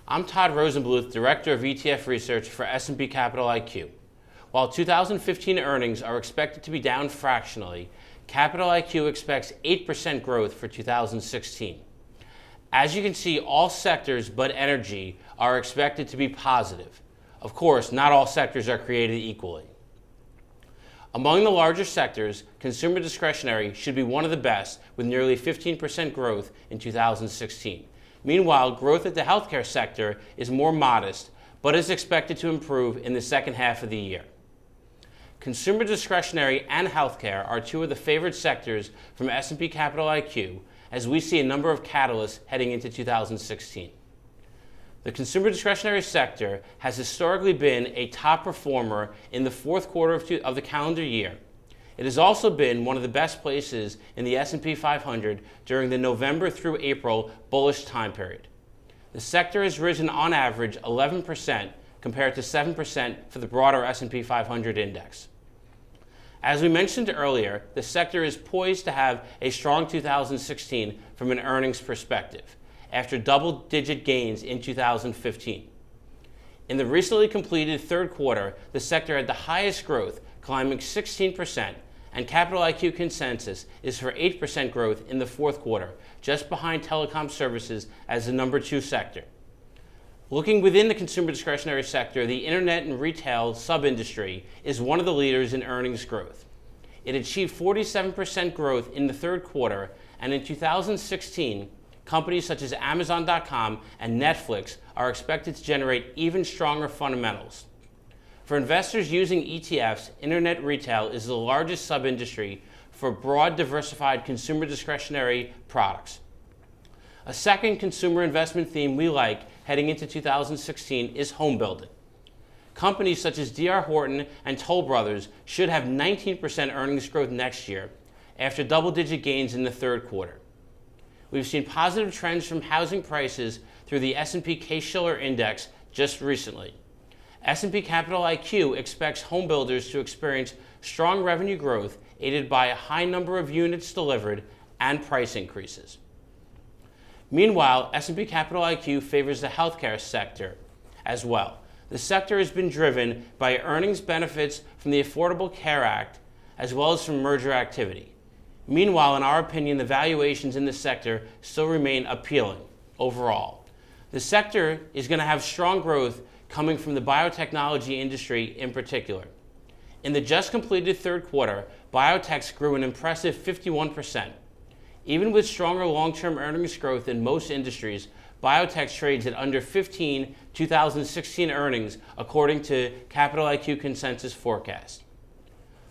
I'm Todd Rosenbluth, Director of ETF Research for S&P Capital IQ. While 2015 earnings are expected to be down fractionally, Capital IQ expects 8% growth for 2016. As you can see, all sectors but energy are expected to be positive. Of course, not all sectors are created equally. Among the larger sectors, consumer discretionary should be one of the best, with nearly 15% growth in 2016. Meanwhile, growth at the healthcare sector is more modest, but is expected to improve in the second half of the year. Consumer discretionary and healthcare are two of the favored sectors from S&P Capital IQ, as we see a number of catalysts heading into 2016. The consumer discretionary sector has historically been a top performer in the fourth quarter of the calendar year. It has also been one of the best places in the S&P 500 during the November through April bullish time period. The sector has risen on average 11% compared to 7% for the broader S&P 500 index. As we mentioned earlier, the sector is poised to have a strong 2016 from an earnings perspective, after double-digit gains in 2015. In the recently completed third quarter, the sector had the highest growth, climbing 16%, and Capital IQ consensus is for 8% growth in the fourth quarter, just behind telecom services as the number 2 sector. Looking within the consumer discretionary sector, the internet and retail sub-industry is one of the leaders in earnings growth. It achieved 47% growth in the third quarter, and in 2016, companies such as Amazon.com and Netflix are expected to generate even stronger fundamentals. For investors using ETFs, internet retail is the largest sub-industry for broad diversified consumer discretionary products. A second consumer investment theme we like heading into 2016 is home building. Companies such as D.R. Horton and Toll Brothers should have 19% earnings growth next year after double-digit gains in the third quarter. We've seen positive trends from housing prices through the S&P Case-Shiller Index just recently. S&P Capital IQ expects home builders to experience strong revenue growth aided by a high number of units delivered and price increases. Meanwhile, S&P Capital IQ favors the healthcare sector as well. The sector has been driven by earnings benefits from the Affordable Care Act as well as from merger activity. Meanwhile, in our opinion, the valuations in this sector still remain appealing overall. The sector is going to have strong growth coming from the biotechnology industry in particular. In the just completed third quarter, biotechs grew an impressive 51%. Even with stronger long-term earnings growth in most industries, biotech trades at under 15 2016 earnings according to Capital IQ consensus forecast.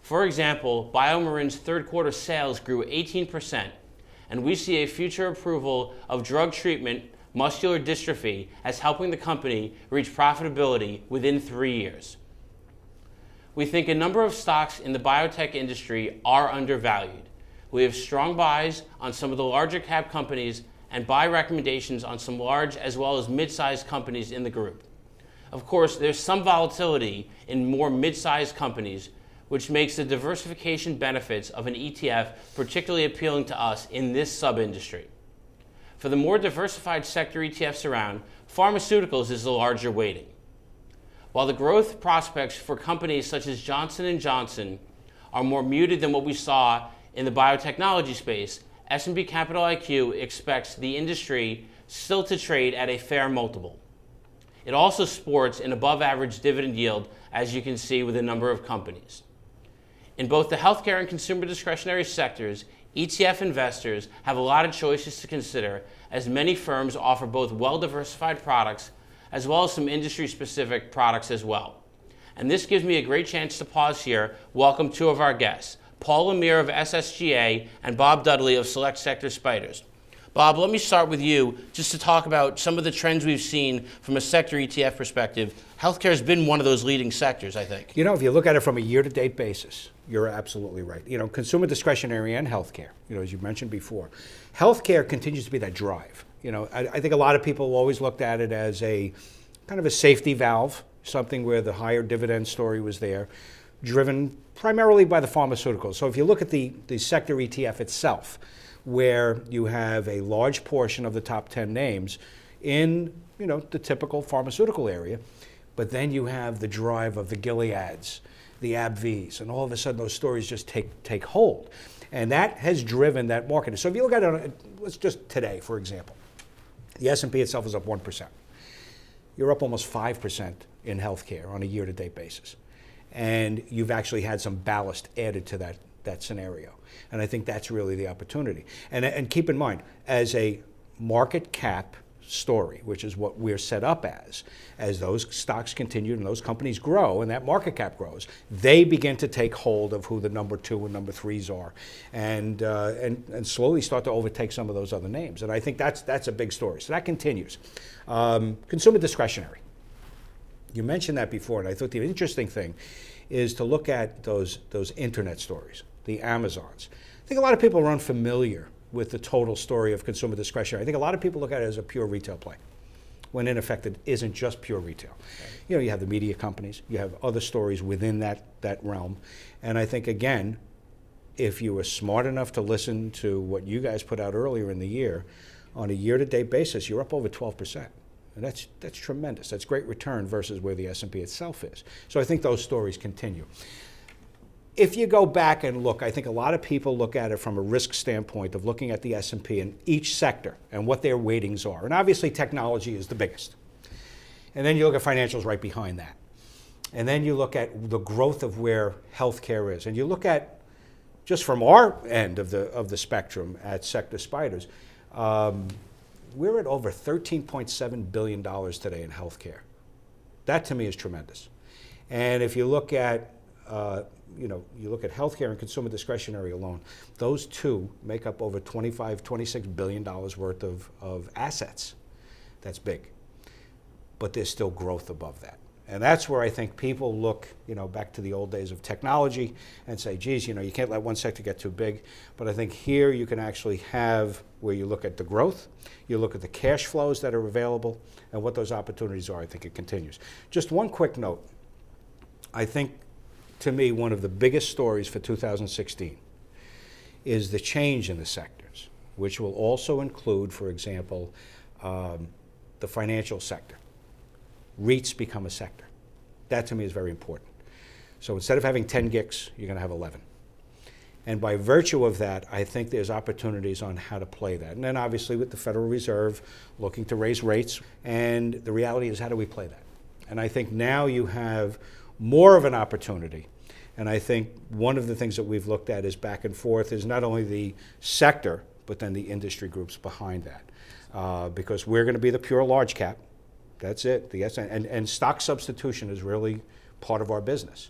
For example, BioMarin's third quarter sales grew 18%, and we see a future approval of drug treatment, muscular dystrophy, as helping the company reach profitability within 3 years. We think a number of stocks in the biotech industry are undervalued. We have strong buys on some of the larger cap companies and buy recommendations on some large as well as mid-sized companies in the group. Of course, there's some volatility in more mid-sized companies, which makes the diversification benefits of an ETF particularly appealing to us in this sub-industry. For the more diversified sector ETFs around, pharmaceuticals is the larger weighting. While the growth prospects for companies such as Johnson & Johnson are more muted than what we saw in the biotechnology space, S&P Capital IQ expects the industry still to trade at a fair multiple. It also sports an above-average dividend yield, as you can see with a number of companies. In both the healthcare and consumer discretionary sectors, ETF investors have a lot of choices to consider, as many firms offer both well-diversified products as well as some industry-specific products as well. And this gives me a great chance to pause here, welcome two of our guests, Paul Lemire of SSGA and Bob Dudley of Select Sector Spiders. Bob, let me start with you just to talk about some of the trends we've seen from a sector ETF perspective. Healthcare has been one of those leading sectors, I think. You know, if you look at it from a year-to-date basis, you're absolutely right. You know, consumer discretionary and healthcare, you know, as you mentioned before. Healthcare continues to be that drive. You know, I think a lot of people always looked at it as a kind of a safety valve, something where the higher dividend story was there, driven primarily by the pharmaceuticals. So if you look at the sector ETF itself, where you have a large portion of the top 10 names in the typical pharmaceutical area. But then you have the drive of the Gileads, the AbbVies, and all of a sudden those stories just take hold. And that has driven that market. So if you look at it, let's just today, for example, the S&P itself is up 1%. You're up almost 5% in healthcare on a year-to-date basis. And you've actually had some ballast added to that scenario. And I think that's really the opportunity. And keep in mind, as a market cap story, which is what we're set up as those stocks continue and those companies grow and that market cap grows, they begin to take hold of who the number 2 and number 3s are, and slowly start to overtake some of those other names. And I think that's a big story. So that continues. Consumer discretionary. You mentioned that before, and I thought the interesting thing is to look at those internet stories, the Amazons. I think a lot of people are unfamiliar with the total story of consumer discretionary. I think a lot of people look at it as a pure retail play, when in effect it isn't just pure retail. Right. You have the media companies, you have other stories within that realm, and I think, again, if you were smart enough to listen to what you guys put out earlier in the year, on a year-to-date basis, you're up over 12%. And that's tremendous. That's great return versus where the S&P itself is. So I think those stories continue. If you go back and look, I think a lot of people look at it from a risk standpoint of looking at the S&P in each sector and what their weightings are. And obviously technology is the biggest. And then you look at financials right behind that. And then you look at the growth of where healthcare is. And you look at, just from our end of the spectrum at Sector Spiders, we're at over $13.7 billion today in healthcare. That to me is tremendous. And if you look at you look at healthcare and consumer discretionary alone, those two make up over $26 billion worth of assets. That's big. But there's still growth above that. And that's where I think people look, back to the old days of technology and say, geez, you can't let one sector get too big. But I think here you can actually have where you look at the growth, you look at the cash flows that are available, and what those opportunities are. I think it continues. Just one quick note. I think, to me, one of the biggest stories for 2016 is the change in the sectors, which will also include, for example, the financial sector. REITs become a sector. That to me is very important. So instead of having 10 GICs, you're going to have 11. And by virtue of that, I think there's opportunities on how to play that. And then obviously with the Federal Reserve looking to raise rates, and the reality is, how do we play that? And I think now you have more of an opportunity. And I think one of the things that we've looked at is back and forth is not only the sector, but then the industry groups behind that. Because we're going to be the pure large cap. That's it. And stock substitution is really part of our business.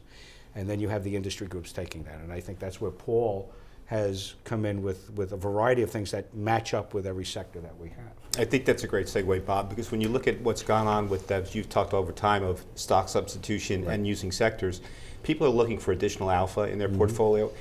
And then you have the industry groups taking that. And I think that's where Paul has come in with a variety of things that match up with every sector that we have. I think that's a great segue, Bob, because when you look at what's gone on with, as you've talked over time, of stock substitution and using sectors, people are looking for additional alpha in their portfolio,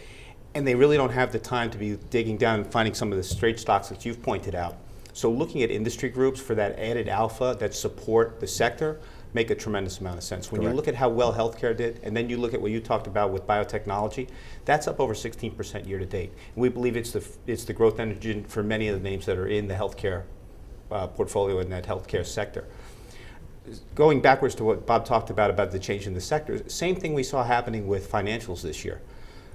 and they really don't have the time to be digging down and finding some of the straight stocks that you've pointed out. So looking at industry groups for that added alpha that support the sector make a tremendous amount of sense. When you look at how well healthcare did, and then you look at what you talked about with biotechnology, that's up over 16% year to date. And we believe it's the growth engine for many of the names that are in the healthcare portfolio in that healthcare sector. Going backwards to what Bob talked about the change in the sectors, same thing we saw happening with financials this year.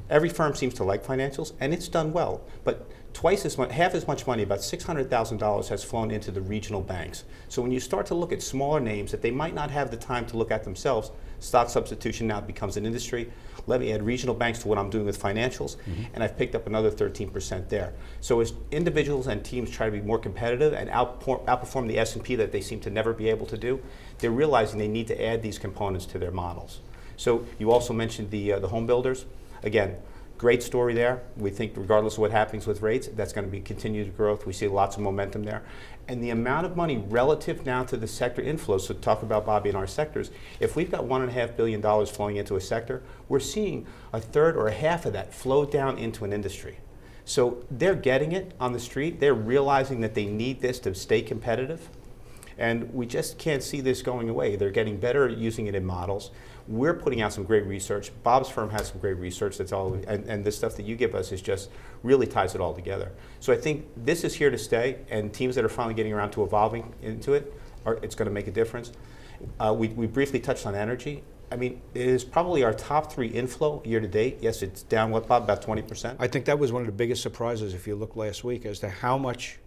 Every firm seems to like financials, and it's done well, but half as much money, about $600,000, has flown into the regional banks. So when you start to look at smaller names that they might not have the time to look at themselves, stock substitution now becomes an industry. Let me add regional banks to what I'm doing with financials, and I've picked up another 13% there. So as individuals and teams try to be more competitive and outperform the S&P that they seem to never be able to do, they're realizing they need to add these components to their models. So you also mentioned the home builders. Again, great story there. We think regardless of what happens with rates, that's going to be continued growth. We see lots of momentum there. And the amount of money relative now to the sector inflows, so talk about, Bobby, in our sectors, if we've got $1.5 billion flowing into a sector, we're seeing a third or a half of that flow down into an industry. So they're getting it on the street. They're realizing that they need this to stay competitive. And we just can't see this going away. They're getting better at using it in models. We're putting out some great research. Bob's firm has some great research. That's all, and the stuff that you give us is just really ties it all together. So I think this is here to stay, and teams that are finally getting around to evolving into it it's going to make a difference. We briefly touched on energy. I mean, it is probably our top 3 inflow year to date. Yes, it's down, what, Bob, about 20%? I think that was one of the biggest surprises if you look last week as to how much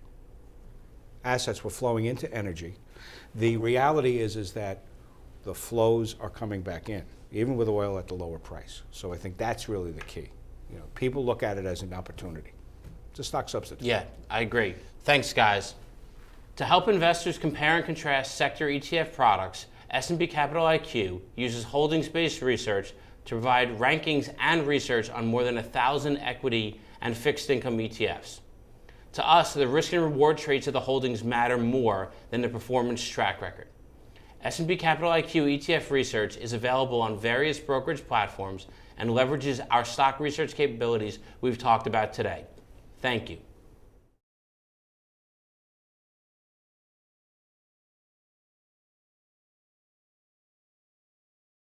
assets were flowing into energy. The reality is that the flows are coming back in, even with oil at the lower price. So I think that's really the key. You know, people look at it as an opportunity. It's a stock substitute. Yeah, I agree. Thanks, guys. To help investors compare and contrast sector ETF products, S&P Capital IQ uses holdings-based research to provide rankings and research on more than 1,000 equity and fixed income ETFs. To us, the risk and reward traits of the holdings matter more than the performance track record. S&P Capital IQ ETF research is available on various brokerage platforms and leverages our stock research capabilities we've talked about today. Thank you.